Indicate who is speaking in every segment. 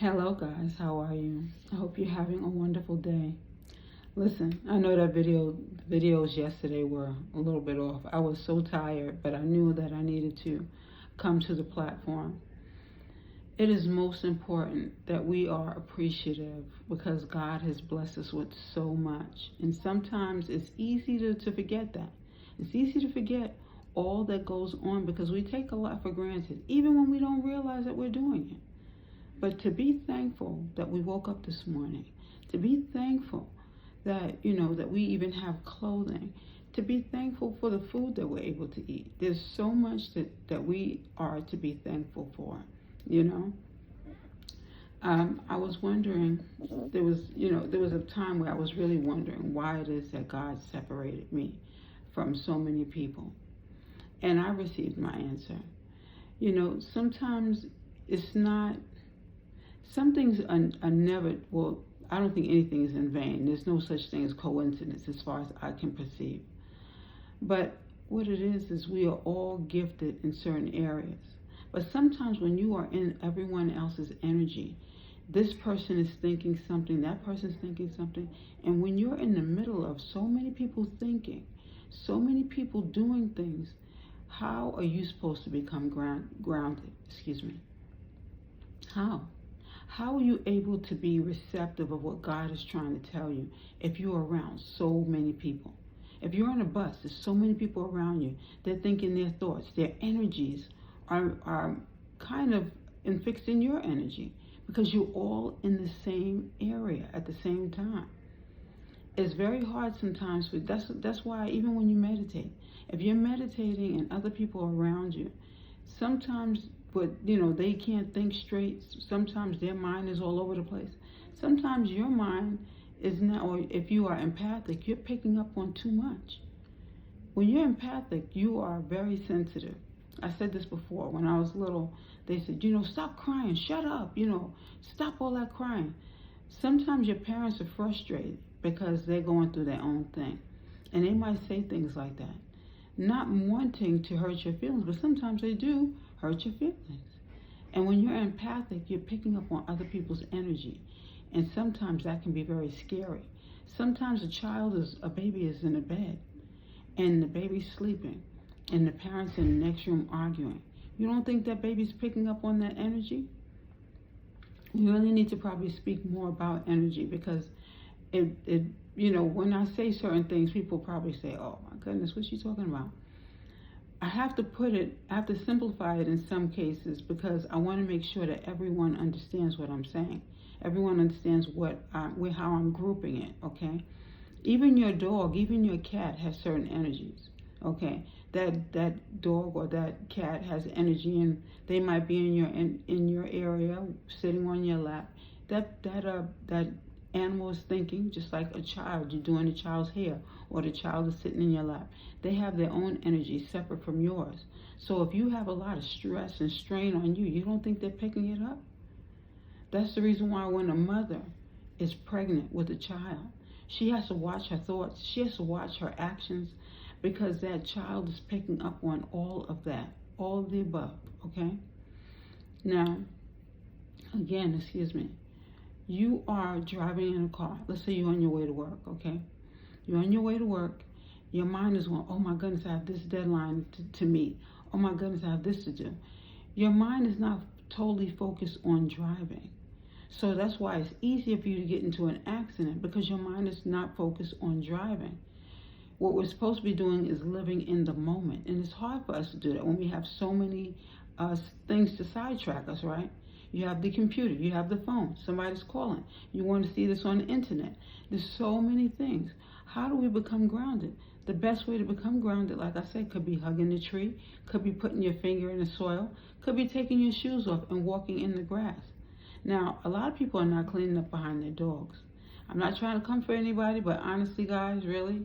Speaker 1: Hello guys, how are you? I hope you're having a wonderful day. Listen, I know that videos yesterday were a little bit off. I was so tired, but I knew that I needed to come to the platform. It is most important that we are appreciative because God has blessed us with so much. And sometimes it's easy to forget that. It's easy to forget all that goes on because we take a lot for granted, even when we don't realize that we're doing it. But to be thankful that we woke up this morning, to be thankful that, that we even have clothing, to be thankful for the food that we're able to eat. There's so much that we are to be thankful for, you know. I was wondering, there was a time where I was really wondering why it is that God separated me from so many people. And I received my answer. Sometimes it's not, some things are never, well, I don't think anything is in vain. There's no such thing as coincidence as far as I can perceive. But what it is we are all gifted in certain areas. But sometimes when you are in everyone else's energy, this person is thinking something, that person's thinking something, and when you're in the middle of so many people thinking, so many people doing things, how are you supposed to become grounded? How? How are you able to be receptive of what God is trying to tell you if you're around so many people? If you're on a bus, there's so many people around you, they're thinking their thoughts, their energies are kind of fixed in your energy because you're all in the same area at the same time. It's very hard sometimes, but that's why even when you meditate, if you're meditating and other people are around you, sometimes they can't think straight. Sometimes their mind is all over the place. Sometimes your mind is not, or if you are empathic, you're picking up on too much. When you're empathic, you are very sensitive. I said this before. When I was little, they said, stop crying, shut up, stop all that crying. Sometimes your parents are frustrated because they're going through their own thing. And they might say things like that, not wanting to hurt your feelings, but sometimes they do hurt your feelings. And when you're empathic, you're picking up on other people's energy. And sometimes that can be very scary. Sometimes a baby is in a bed, and the baby's sleeping, and the parents in the next room arguing. You don't think that baby's picking up on that energy? We really need to probably speak more about energy because when I say certain things, people probably say, oh my goodness, what's she talking about? I have to simplify it in some cases because I want to make sure that everyone understands what I'm saying. Everyone understands how I'm grouping it, okay? Even your dog, even your cat has certain energies, okay? That dog or that cat has energy, and they might be in your area, sitting on your lap. That animal is thinking just like a child. You're doing a child's hair, or the child is sitting in your lap. They have their own energy separate from yours. So if you have a lot of stress and strain on you, you don't think they're picking it up? That's the reason why when a mother is pregnant with a child, she has to watch her thoughts, she has to watch her actions, because that child is picking up on all of that, all of the above, okay? Now, again, you are driving in a car. Let's say you're on your way to work, okay? You're on your way to work. Your mind is going, oh my goodness, I have this deadline to meet. Oh my goodness, I have this to do. Your mind is not totally focused on driving. So that's why it's easier for you to get into an accident, because your mind is not focused on driving. What we're supposed to be doing is living in the moment. And it's hard for us to do that when we have so many things to sidetrack us, right? You have the computer, you have the phone, somebody's calling, you want to see this on the internet. There's so many things. How do we become grounded? The best way to become grounded, like I said, could be hugging the tree, could be putting your finger in the soil, could be taking your shoes off and walking in the grass. Now, a lot of people are not cleaning up behind their dogs. I'm not trying to comfort anybody, but honestly, guys, really,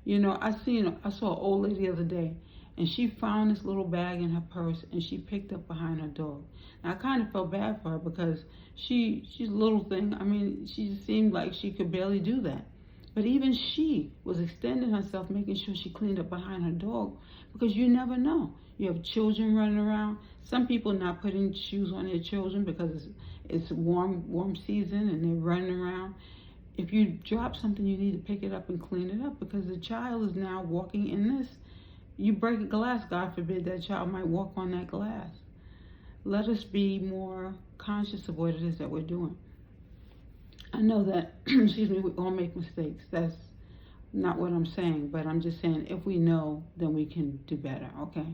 Speaker 1: I saw an old lady the other day, and she found this little bag in her purse, and she picked up behind her dog. Now, I kind of felt bad for her because she's a little thing. I mean, she seemed like she could barely do that. But even she was extending herself, making sure she cleaned up behind her dog, because you never know. You have children running around. Some people not putting shoes on their children because it's warm season and they're running around. If you drop something, you need to pick it up and clean it up, because the child is now walking in this. You break a glass, God forbid, that child might walk on that glass. Let us be more conscious of what it is that we're doing. I know that, excuse me, we all make mistakes. That's not what I'm saying, but I'm just saying if we know, then we can do better, okay?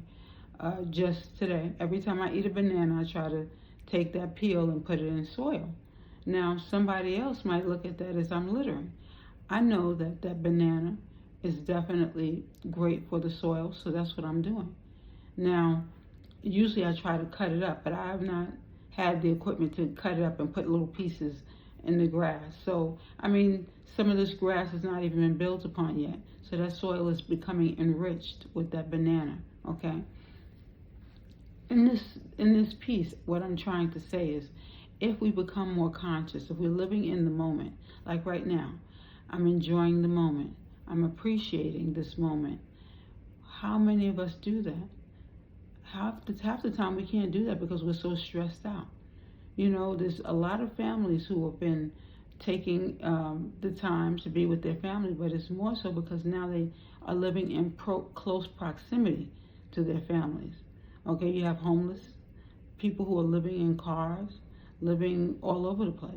Speaker 1: Just today, every time I eat a banana, I try to take that peel and put it in soil. Now, somebody else might look at that as I'm littering. I know that that banana is definitely great for the soil, so that's what I'm doing. Now, usually I try to cut it up, but I have not had the equipment to cut it up and put little pieces in the grass. So, I mean, some of this grass has not even been built upon yet. So that soil is becoming enriched with that banana, okay? In this piece, what I'm trying to say is, if we become more conscious, if we're living in the moment, like right now, I'm enjoying the moment, I'm appreciating this moment. How many of us do that? Half the time we can't do that because we're so stressed out. You know, there's a lot of families who have been taking the time to be with their family, but it's more so because now they are living in close proximity to their families. Okay, you have homeless people who are living in cars, living all over the place.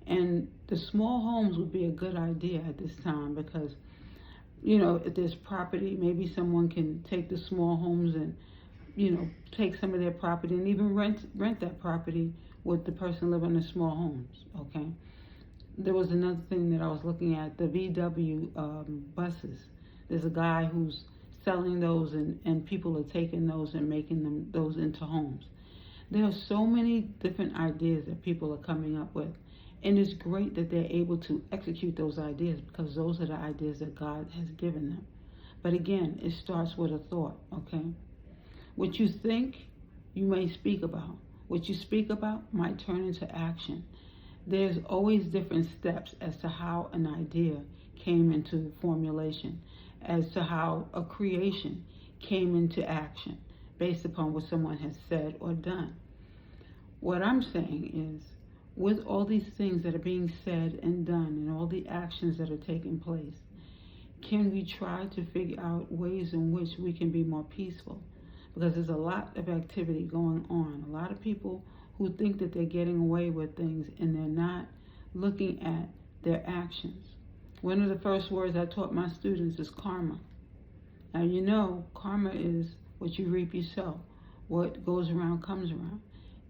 Speaker 1: And the small homes would be a good idea at this time because, you know, if there's property, maybe someone can take the small homes and, you know, take some of their property and even rent that property with the person living in small homes, okay? There was another thing that I was looking at, the VW buses. There's a guy who's selling those, and people are taking those and making those into homes. There are so many different ideas that people are coming up with, and it's great that they're able to execute those ideas because those are the ideas that God has given them. But again, it starts with a thought, okay? What you think, you may speak about. What you speak about might turn into action. There's always different steps as to how an idea came into formulation, as to how a creation came into action based upon what someone has said or done. What I'm saying is, with all these things that are being said and done and all the actions that are taking place, can we try to figure out ways in which we can be more peaceful? Because there's a lot of activity going on. A lot of people who think that they're getting away with things and they're not looking at their actions. One of the first words I taught my students is karma. Now, you know, karma is what you reap, you sow. What goes around comes around.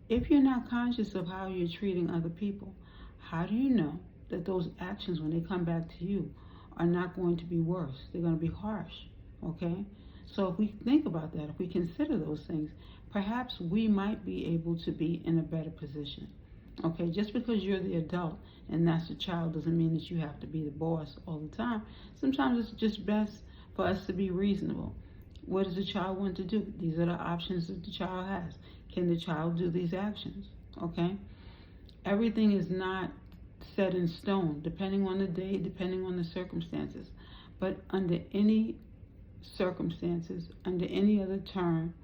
Speaker 1: If you're not conscious of how you're treating other people, how do you know that those actions, when they come back to you, are not going to be worse? They're going to be harsh, okay? So if we think about that, if we consider those things, perhaps we might be able to be in a better position. Okay, just because you're the adult and that's the child doesn't mean that you have to be the boss all the time. Sometimes it's just best for us to be reasonable. What does the child want to do? These are the options that the child has. Can the child do these actions? Okay? Everything is not set in stone, depending on the day, depending on the circumstances. But under any circumstances, under any other term,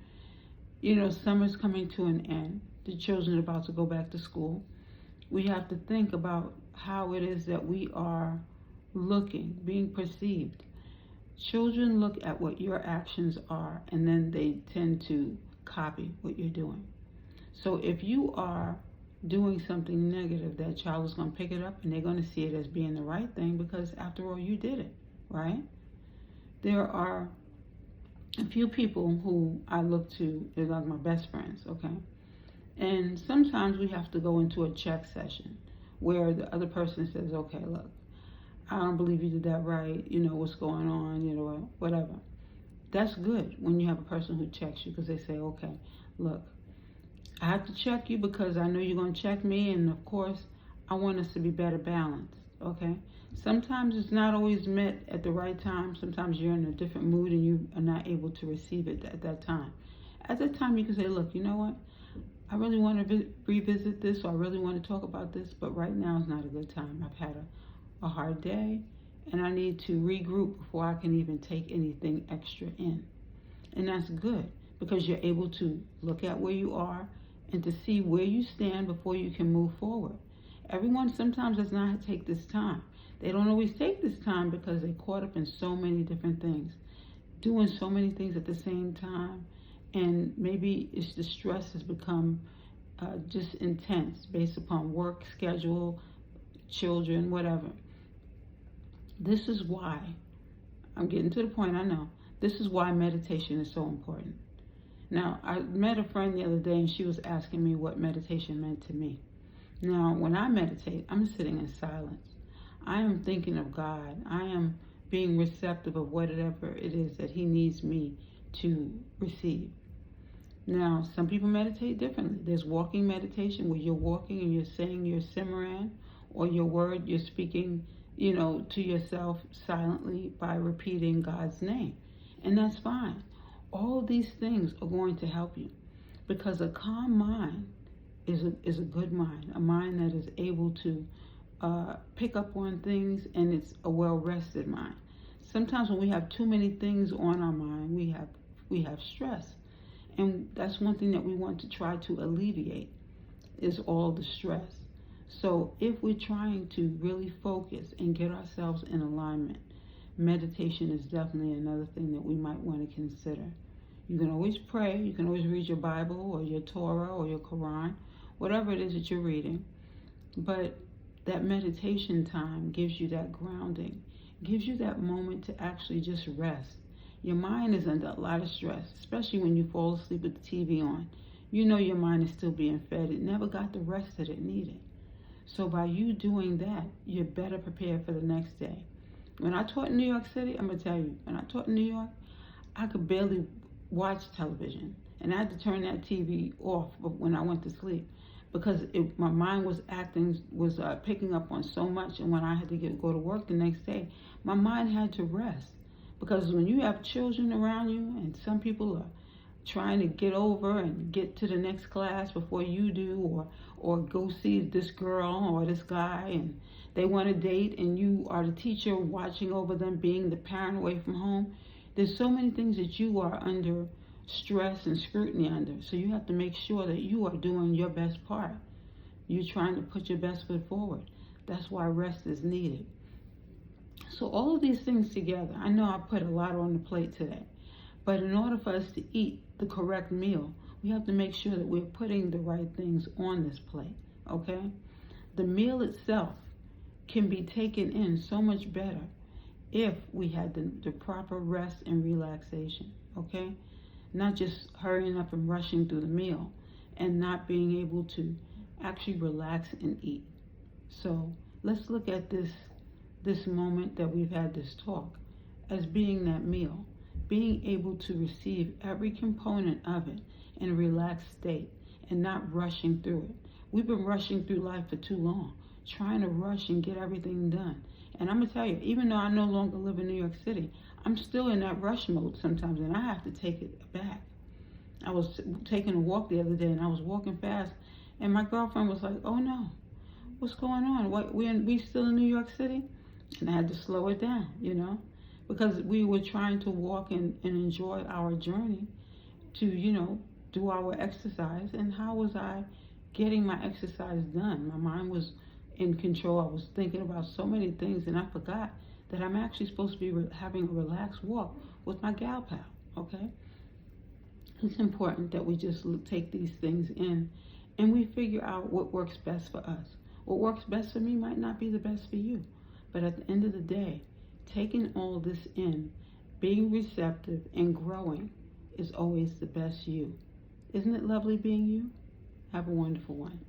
Speaker 1: you know, summer's coming to an end. The children are about to go back to school. We have to think about how it is that we are looking, being perceived. Children look at what your actions are, and then they tend to copy what you're doing. So if you are doing something negative, that child is going to pick it up and they're going to see it as being the right thing because, after all, you did it, right? There are a few people who I look to, they're like my best friends, okay? And sometimes we have to go into a check session where the other person says, okay, look, I don't believe you did that right, you know, what's going on, you know, whatever. That's good when you have a person who checks you because they say, okay, look, I have to check you because I know you're going to check me, and of course, I want us to be better balanced, okay? Sometimes it's not always met at the right time. Sometimes you're in a different mood and you are not able to receive it at that time. At that time, you can say, look, you know what? I really want to revisit this, or I really want to talk about this, but right now is not a good time. I've had a hard day, and I need to regroup before I can even take anything extra in. And that's good, because you're able to look at where you are and to see where you stand before you can move forward. Everyone sometimes does not take this time. They don't always take this time because they're caught up in so many different things, doing so many things at the same time, and maybe it's the stress has become just intense based upon work schedule, children, whatever. This is why, I'm getting to the point, I know, this is why meditation is so important. Now, I met a friend the other day and she was asking me what meditation meant to me. Now, when I meditate, I'm sitting in silence. I am thinking of God. I am being receptive of whatever it is that He needs me to receive. Now, some people meditate differently. There's walking meditation where you're walking and you're saying your Simran or your word, you're speaking, to yourself silently by repeating God's name. And that's fine. All of these things are going to help you because a calm mind is a good mind, a mind that is able to pick up on things, and it's a well-rested mind. Sometimes when we have too many things on our mind, we have stress. And that's one thing that we want to try to alleviate is all the stress. So if we're trying to really focus and get ourselves in alignment, meditation is definitely another thing that we might want to consider. You can always pray, you can always read your Bible or your Torah or your Quran, whatever it is that you're reading. But that meditation time gives you that grounding, gives you that moment to actually just rest. Your mind is under a lot of stress, especially when you fall asleep with the TV on. You know your mind is still being fed. It never got the rest that it needed. So by you doing that, you're better prepared for the next day. When I taught in New York City, I'm going to tell you, when I taught in New York, I could barely watch television. And I had to turn that TV off when I went to sleep because my mind was picking up on so much. And when I had to go to work the next day, my mind had to rest. Because when you have children around you and some people are trying to get over and get to the next class before you do, or go see this girl or this guy and they want to date and you are the teacher watching over them, being the parent away from home, there's so many things that you are under stress and scrutiny under. So you have to make sure that you are doing your best part. You're trying to put your best foot forward. That's why rest is needed. So all of these things together, I know I put a lot on the plate today, but in order for us to eat the correct meal, we have to make sure that we're putting the right things on this plate, okay? The meal itself can be taken in so much better if we had the proper rest and relaxation, okay? Not just hurrying up and rushing through the meal and not being able to actually relax and eat. So let's look at this moment that we've had this talk as being that meal, being able to receive every component of it in a relaxed state and not rushing through it. We've been rushing through life for too long, trying to rush and get everything done. And I'm going to tell you, even though I no longer live in New York City, I'm still in that rush mode sometimes, and I have to take it back. I was taking a walk the other day, and I was walking fast, and my girlfriend was like, "Oh no, what's going on? We still in New York City?" And I had to slow it down, because we were trying to walk and enjoy our journey to, do our exercise. And how was I getting my exercise done? My mind was in control. I was thinking about so many things, and I forgot that I'm actually supposed to be having a relaxed walk with my gal pal, okay? It's important that we just take these things in and we figure out what works best for us. What works best for me might not be the best for you. But at the end of the day, taking all this in, being receptive and growing is always the best you. Isn't it lovely being you? Have a wonderful one.